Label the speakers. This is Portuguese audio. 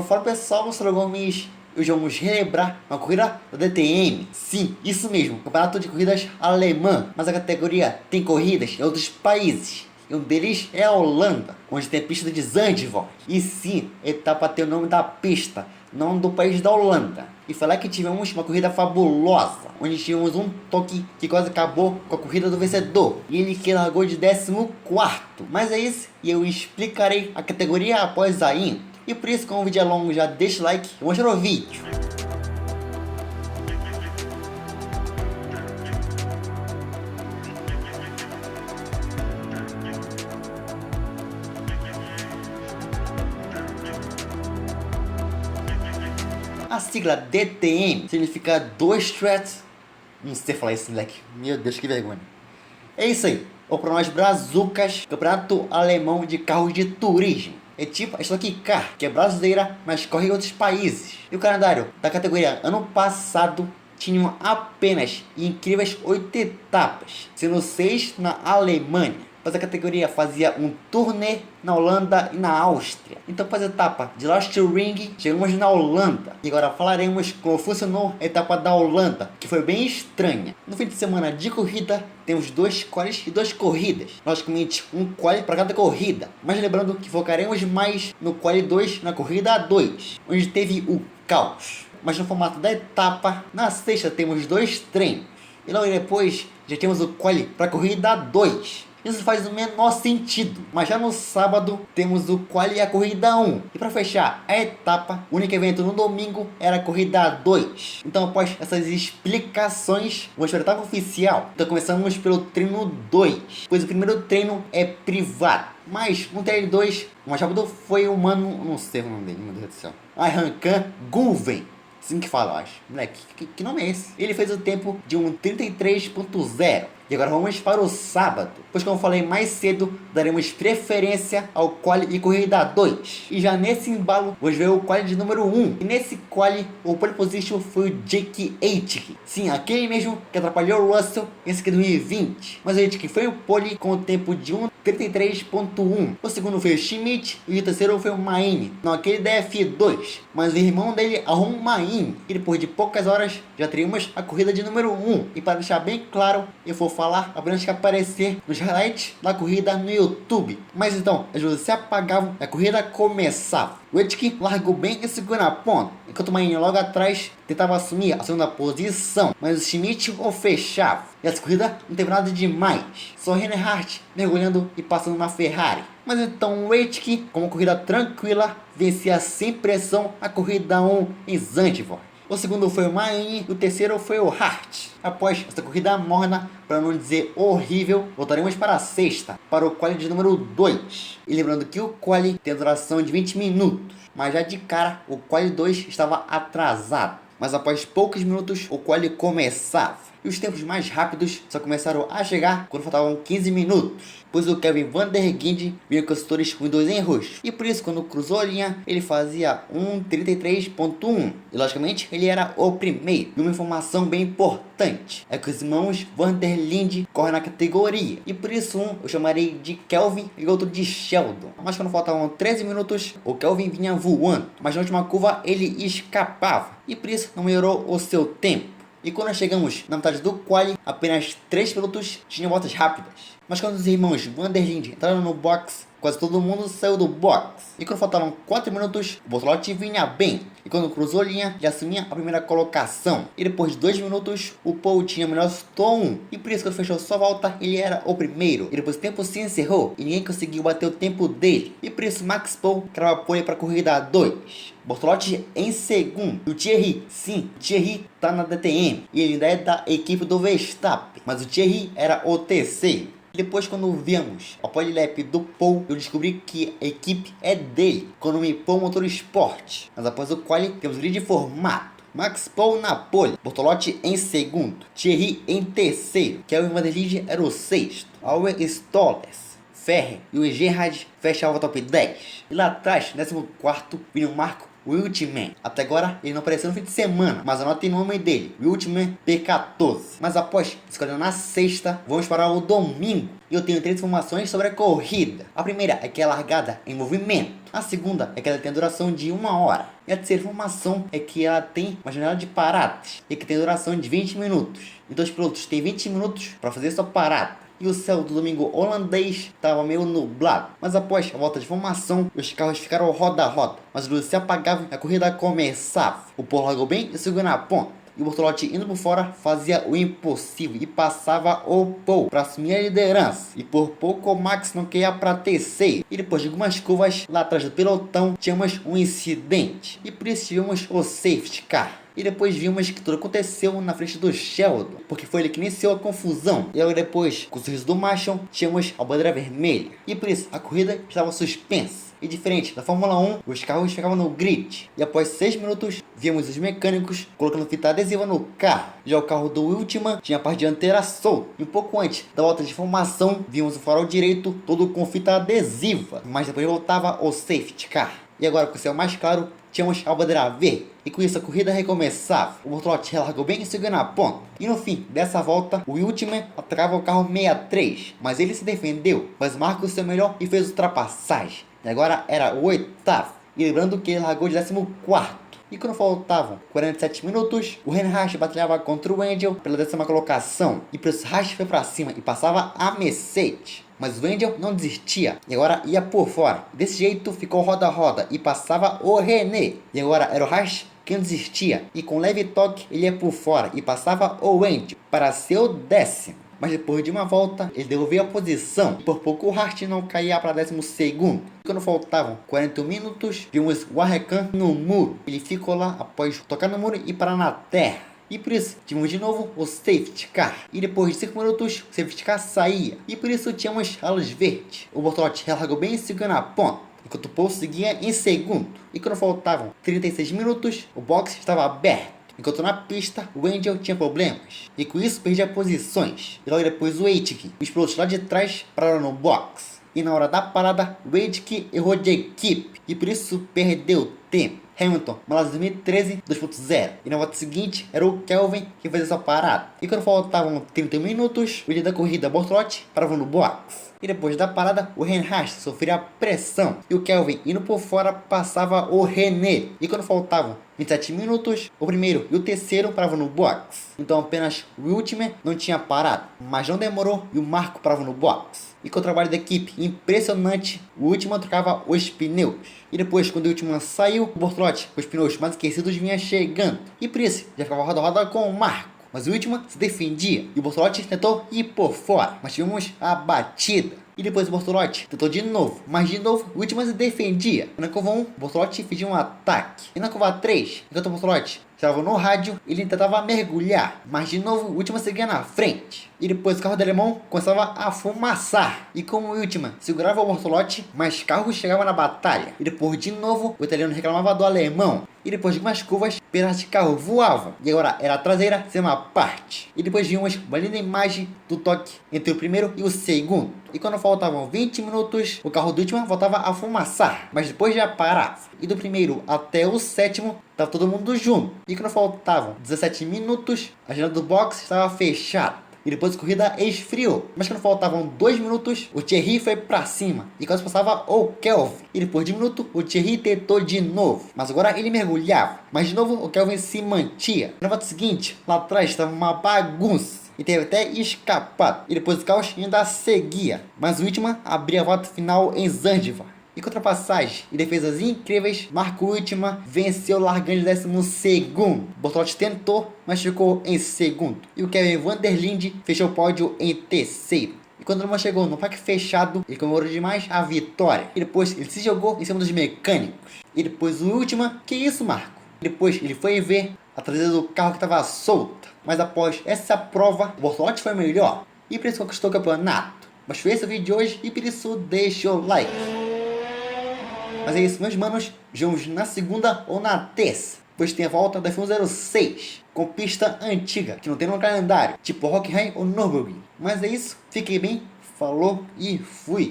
Speaker 1: Fala pessoal, eu sou o Gomes. Hoje vamos relembrar uma corrida da DTM. Sim, isso mesmo, campeonato de corridas alemã. Mas a categoria tem corridas em outros países. E um deles é a Holanda, onde tem a pista de Zandvoort. E sim, etapa tem o nome da pista, não do país da Holanda. E foi lá que tivemos uma corrida fabulosa, onde tivemos um toque que quase acabou com a corrida do vencedor. E ele que largou de 14º. Mas é isso, e eu explicarei a categoria após a intro. E por isso, como o vídeo é longo, já deixa o like e vamos para o vídeo. A sigla DTM significa Dois Tracks. Não sei falar isso, moleque. Meu Deus, que vergonha. É isso aí. Ou para nós brazucas, Campeonato Alemão de Carros de Turismo. É tipo a Stock Car, que é brasileira, mas corre em outros países. E o calendário da categoria ano passado tinham apenas incríveis 8 etapas, sendo 6 na Alemanha. Mas a categoria fazia um turnê na Holanda e na Áustria. Então, para a etapa de Last Ring, chegamos na Holanda. E agora falaremos como funcionou a etapa da Holanda, que foi bem estranha. No fim de semana de corrida, temos 2 qualis e 2 corridas. Logicamente, um quali para cada corrida. Mas lembrando que focaremos mais no quali 2 na corrida 2, onde teve o caos. Mas no formato da etapa, na sexta temos 2 treinos. E logo depois, já temos o quali para a corrida 2. Isso faz o menor sentido. Mas já no sábado temos o quali e a corrida 1. E para fechar a etapa, o único evento no domingo era a corrida 2. Então após essas explicações, vamos para a etapa oficial. Então começamos pelo treino 2, pois o primeiro treino é privado. Mas no treino 2, o mais rápido foi o mano, não sei o nome dele, meu Deus do céu, Arrancan Guven. Assim que fala, eu acho. Moleque, que nome é esse? Ele fez o tempo de um 33.0. E agora vamos para o sábado, pois como falei mais cedo, daremos preferência ao quali e corrida 2. E já nesse embalo, vamos ver o quali de número 1. E nesse quali, o pole position foi o Jake Aitken. Sim, aquele mesmo que atrapalhou o Russell em 2020. Mas o Aitken foi o pole com o tempo de 1:33.1. O segundo foi o Schmidt e o terceiro foi o Maine. Não, aquele da F2, mas o irmão dele arrumou o Maine. E depois de poucas horas, já teríamos a corrida de número 1. E para deixar bem claro, eu vou falar apenas que aparecer nos highlights da corrida no YouTube. Mas então, as luzes se apagavam e a corrida começava. O Aitken largou bem em segunda ponta, enquanto o Maine logo atrás tentava assumir a segunda posição, mas o Schmidt o fechava. E essa corrida não teve nada demais, só Reinhardt mergulhando e passando na Ferrari. Mas então o Aitken, com uma corrida tranquila, vencia sem pressão a corrida 1 em Zandvoort. O segundo foi o Maine e o terceiro foi o Hart. Após essa corrida morna, para não dizer horrível, voltaremos para a sexta, para o quali de número 2. E lembrando que o quali tem duração de 20 minutos, mas já de cara o quali 2 estava atrasado. Mas após poucos minutos o quali começava. E os tempos mais rápidos só começaram a chegar quando faltavam 15 minutos, pois o Kevin Van Der Ginde vinha com os setores com 2 em roxo. E por isso, quando cruzou a linha, ele fazia 1:33.1. E logicamente, ele era o primeiro. E uma informação bem importante é que os irmãos Van Der Linde correm na categoria. E por isso, um eu chamarei de Kelvin e outro de Sheldon. Mas quando faltavam 13 minutos, o Kelvin vinha voando. Mas na última curva, ele escapava. E por isso, não melhorou o seu tempo. E quando chegamos na metade do quali, apenas 3 pilotos tinham voltas rápidas. Mas quando os irmãos Van Der Linde entraram no box, quase todo mundo saiu do box. E quando faltavam 4 minutos, o Bortolotti vinha bem. E quando cruzou a linha, já assumia a primeira colocação. E depois de 2 minutos, o Paul tinha melhor Stone 1. E por isso, quando fechou sua volta, ele era o primeiro. E depois o tempo se encerrou e ninguém conseguiu bater o tempo dele. E por isso, Max Paul crava pole para a corrida 2. Bortolotti em segundo. E o Thierry, sim, o Thierry tá na DTM. E ele ainda é da equipe do Verstappen. Mas o Thierry era o terceiro. Depois, quando vimos a polylap do Paul, eu descobri que a equipe é dele, Konami Paul Motorsport. Mas após o quali, temos o grid formato. Max Paul na pole, Bortolotti em segundo, Thierry em terceiro, Kelvin Van Der Linde era o sexto, Auer Stollers, Ferrer e o Gerhard fechavam o top 10. E lá atrás, 14º, vinha o Marco Wiltman. Até agora ele não apareceu no fim de semana, mas anotem o nome dele, Wiltman P14. Mas após escolher na sexta, vamos para o domingo. E eu tenho 3 informações sobre a corrida. A primeira é que é largada em movimento. A segunda é que ela tem duração de 1 hora. E a terceira informação é que ela tem uma janela de paradas e que tem duração de 20 minutos. Então os pilotos têm 20 minutos para fazer sua parada. E o céu do domingo holandês estava meio nublado. Mas após a volta de formação, os carros ficaram roda a roda. Mas as luzes se apagavam e a corrida começava. O Paul largou bem e seguiu na ponta. E o Bortolotti, indo por fora, fazia o impossível e passava o Paul para assumir a liderança. E por pouco o Max não queria para terceiro. E depois de algumas curvas, lá atrás do pelotão, tínhamos um incidente. E por isso tivemos o safety car. E depois vimos que tudo aconteceu na frente do Sheldon, porque foi ele que iniciou a confusão. E logo depois, com o sorriso do Marshall, tínhamos a bandeira vermelha. E por isso, a corrida estava suspensa. E diferente da Fórmula 1, os carros ficavam no grid. E após 6 minutos, vimos os mecânicos colocando fita adesiva no carro. Já o carro do Wiltman tinha a parte dianteira solta. E um pouco antes da volta de formação, vimos o farol direito todo com fita adesiva. Mas depois voltava o safety car. E agora, com o céu mais claro, tínhamos a bandeira verde. E com isso a corrida recomeçava. O Bortolotti relargou bem e seguiu na ponta. E no fim dessa volta, o Wiltman atacava o carro 63. Mas ele se defendeu. Mas marcou seu melhor e fez ultrapassagem. E agora era o 8º. E lembrando que ele largou de 14º. E quando faltavam 47 minutos, o Reinhardt batalhava contra o Wendell pela 10ª colocação. E por isso Haas foi para cima e passava a Mercedes. Mas o Wendell não desistia e agora ia por fora. Desse jeito ficou roda a roda e passava o René. E agora era o Haas que não desistia. E com leve toque ele ia por fora e passava o Wendell para ser o 10º. Mas depois de uma volta, ele devolveu a posição. E por pouco o Hart não caía para 12º. Quando faltavam 41 minutos, vimos o Arrecan no muro. Ele ficou lá após tocar no muro e parar na terra. E por isso, tínhamos de novo o safety car. E depois de 5 minutos, o safety car saía. E por isso, tínhamos a luz verde. O Bortolotti relargou bem e seguiu na ponta, enquanto o Paul seguia em segundo. E quando faltavam 36 minutos, o box estava aberto. Enquanto na pista, o Wendell tinha problemas. E com isso, perdia posições. E logo depois, o Aitken. Os pilotos lá de trás pararam no box. E na hora da parada, o Aitken errou de equipe. E por isso, perdeu tempo. Hamilton, Malásia 2013, 2.0. E na volta seguinte, era o Kelvin que fazia essa parada. E quando faltavam 30 minutos, o líder da corrida, Bortolotti, parava no box. E depois da parada, o Reinhardt sofria pressão. E o Kelvin, indo por fora, passava o René. E quando faltavam 27 minutos, o primeiro e o terceiro paravam no box. Então apenas o Wiltman não tinha parado. Mas não demorou e o Marco parava no box. E com o trabalho da equipe impressionante, o Wiltman trocava os pneus. E depois, quando o Wiltman saiu, o Bortolotti, com os pneus mais aquecidos, vinha chegando. E por isso, já ficava roda-roda com o Marco. Mas o Wiltman se defendia e o Bortolotti tentou ir por fora, mas tivemos a batida. E depois o Bortolotti tentou de novo, mas de novo o Wiltman se defendia. E na curva 1, o Bortolotti fazia um ataque. E na curva 3, enquanto o Bortolotti estava no rádio, ele tentava mergulhar, mas de novo o Wiltman seguia na frente. E depois o carro do alemão começava a fumaçar. E como o Wiltman segurava o Bortolotti, mais carros chegavam na batalha. E depois de novo o italiano reclamava do alemão. E depois de umas curvas, pedaços de carro voavam. E agora era a traseira sem uma parte. E depois vimos uma linda imagem do toque entre o primeiro e o segundo. E quando faltavam 20 minutos, o carro do Wiltman voltava a fumaçar. Mas depois já parava. E do primeiro até o 7º, estava todo mundo junto. E quando faltavam 17 minutos, a janela do box estava fechada. E depois a corrida esfriou. Mas quando faltavam 2 minutos, o Thierry foi pra cima. E quase passava o Kelvin. E depois de 1 minuto, o Thierry tentou de novo. Mas agora ele mergulhava. Mas de novo, o Kelvin se mantia. Na volta seguinte, lá atrás estava uma bagunça. E teve até escapado. E depois o caos ainda seguia. Mas o Wiltman abria a volta final em Zandvoort. E com ultrapassagem e defesas incríveis, Marco Wiltman venceu largando de 12º. Bortolotti tentou, mas ficou em segundo. E o Kevin Van der Linde fechou o pódio em terceiro. E quando o Wiltman chegou no parque fechado, ele comemorou demais a vitória. E depois ele se jogou em cima dos mecânicos. E depois o Wiltman, que isso, Marco? E depois ele foi ver a traseira do carro que estava solta. Mas após essa prova, o Bortolotti foi melhor. E por isso conquistou o campeonato. Mas foi esse o vídeo de hoje e por isso deixa o like. Mas é isso, meus manos. Vamos na segunda ou na terça, pois tem a volta da F1 06 com pista antiga, que não tem no calendário, tipo Hockenheim ou Nürburgring. Mas é isso, fiquem bem, falou e fui!